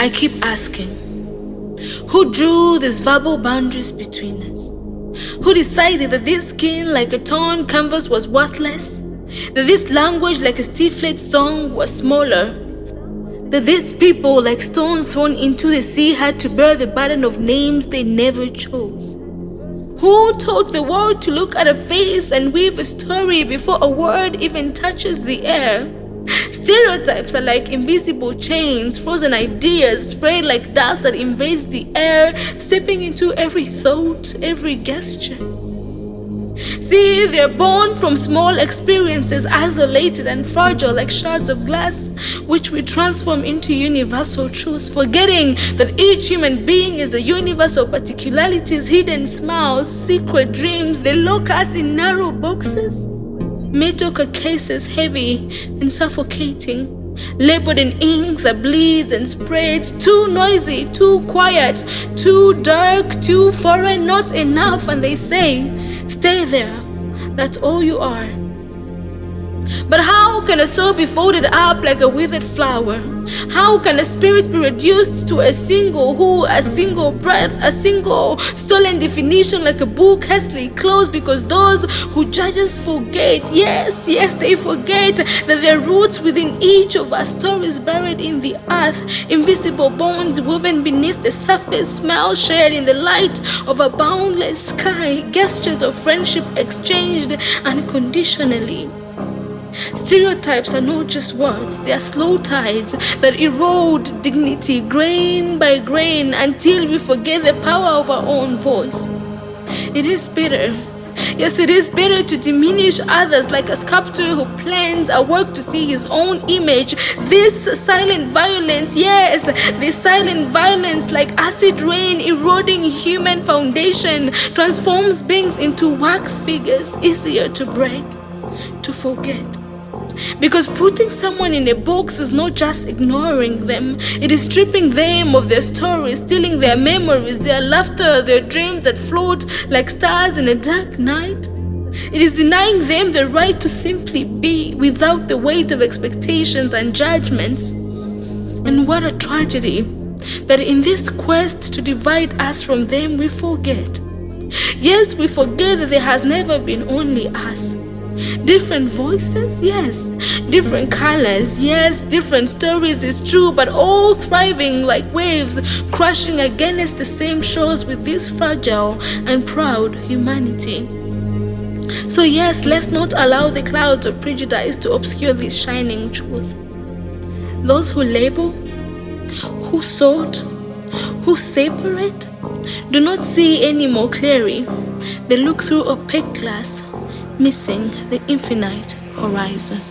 I keep asking, who drew these verbal boundaries between us? Who decided that this skin like a torn canvas was worthless? That this language like a stifled song was smaller? That these people like stones thrown into the sea had to bear the burden of names they never chose? Who taught the world to look at a face and weave a story before a word even touches the air? Stereotypes are like invisible chains, frozen ideas sprayed like dust that invades the air, seeping into every thought, every gesture. See, they're born from small experiences, isolated and fragile like shards of glass, which we transform into universal truths, forgetting that each human being is a universe of particularities, hidden smiles, secret dreams. They lock us in narrow boxes, metal cases heavy and suffocating, labeled in ink that bleeds and spreads, too noisy, too quiet, too dark, too foreign, not enough. And they say, stay there, that's all you are. But how can a soul be folded up like a withered flower? How can a spirit be reduced to a single who, a single breath, a single stolen definition like a book hastily closed? Because those who judge us forget, yes, they forget that there are roots within each of our stories buried in the earth, invisible bonds woven beneath the surface, smiles shared in the light of a boundless sky, gestures of friendship exchanged unconditionally. Stereotypes are not just words, they are slow tides that erode dignity grain by grain until we forget the power of our own voice. It is bitter. Yes, it is better to diminish others like a sculptor who plans a work to see his own image. This silent violence, yes, this silent violence like acid rain eroding human foundation transforms beings into wax figures, easier to break, to forget. Because putting someone in a box is not just ignoring them, it is stripping them of their stories, stealing their memories, their laughter, their dreams that float like stars in a dark night. It is denying them the right to simply be without the weight of expectations and judgments. And what a tragedy that in this quest to divide us from them, we forget. Yes, we forget that there has never been only us. Different voices, yes. Different colors, yes. Different stories, is true, but all thriving like waves, crashing against the same shores with this fragile and proud humanity. So yes, let's not allow the clouds of prejudice to obscure this shining truth. Those who label, who sort, who separate, do not see any more clearly. They look through opaque glass, missing the infinite horizon.